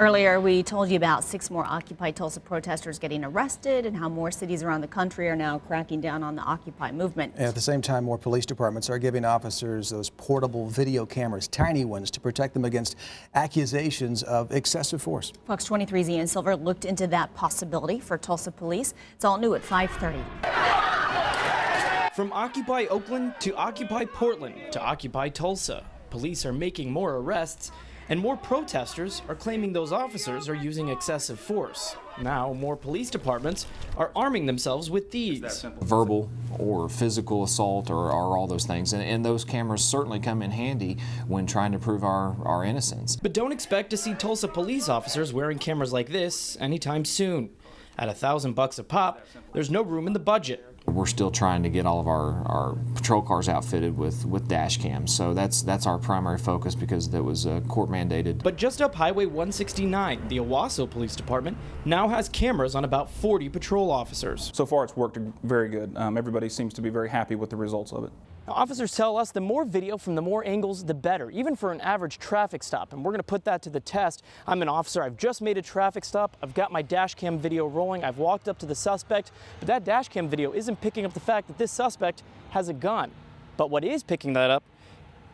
Earlier, we told you about 6 more Occupy Tulsa protesters getting arrested and how more cities around the country are now cracking down on the Occupy movement. At the same time, more police departments are giving officers those portable video cameras, tiny ones, to protect them against accusations of excessive force. Fox 23's Ian Silver looked into that possibility for Tulsa police. It's all new at 5:30. From Occupy Oakland to Occupy Portland to Occupy Tulsa, police are making more arrests, and more protesters are claiming those officers are using excessive force. Now, more police departments are arming themselves with these. Verbal or physical assault or all those things, and those cameras certainly come in handy when trying to prove our innocence. But don't expect to see Tulsa police officers wearing cameras like this anytime soon. At $1,000 a pop, there's no room in the budget. We're still trying to get all of our patrol cars outfitted with dash cams, so that's our primary focus because that was court mandated. But just up Highway 169, the Owasso Police Department now has cameras on about 40 patrol officers. So far it's worked very good. Everybody seems to be very happy with the results of it. Now, officers tell us the more video from the more angles, the better, even for an average traffic stop. And we're going to put that to the test. I'm an officer. I've just made a traffic stop. I've got my dash cam video rolling. I've walked up to the suspect, but that dash cam video isn't picking up the fact that this suspect has a gun. But what is picking that up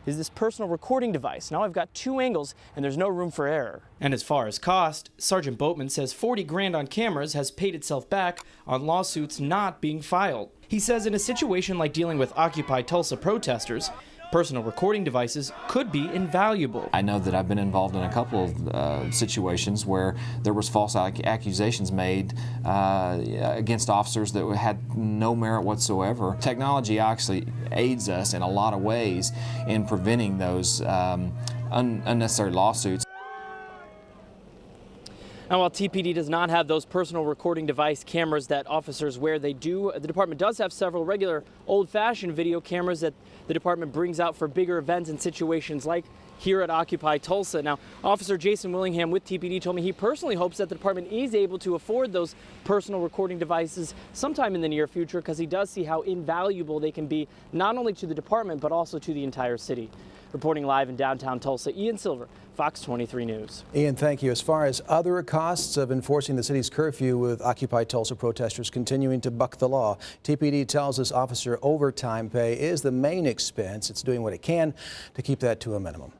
is this personal recording device. Now I've got 2 angles and there's no room for error. And as far as cost, Sergeant Boatman says 40 grand on cameras has paid itself back on lawsuits not being filed. He says in a situation like dealing with Occupy Tulsa protesters, personal recording devices could be invaluable. I know that I've been involved in a couple of situations where there was false accusations made against officers that had no merit whatsoever. Technology actually aids us in a lot of ways in preventing those unnecessary lawsuits. Now, while TPD does not have those personal recording device cameras that officers wear, the department does have several regular old-fashioned video cameras that the department brings out for bigger events and situations like here at Occupy Tulsa. Now, Officer Jason Willingham with TPD told me he personally hopes that the department is able to afford those personal recording devices sometime in the near future because he does see how invaluable they can be not only to the department but also to the entire city. Reporting live in downtown Tulsa, Ian Silver, Fox 23 News. Ian, thank you. As far as other costs of enforcing the city's curfew with Occupy Tulsa protesters continuing to buck the law, TPD tells us officer overtime pay is the main expense. It's doing what it can to keep that to a minimum.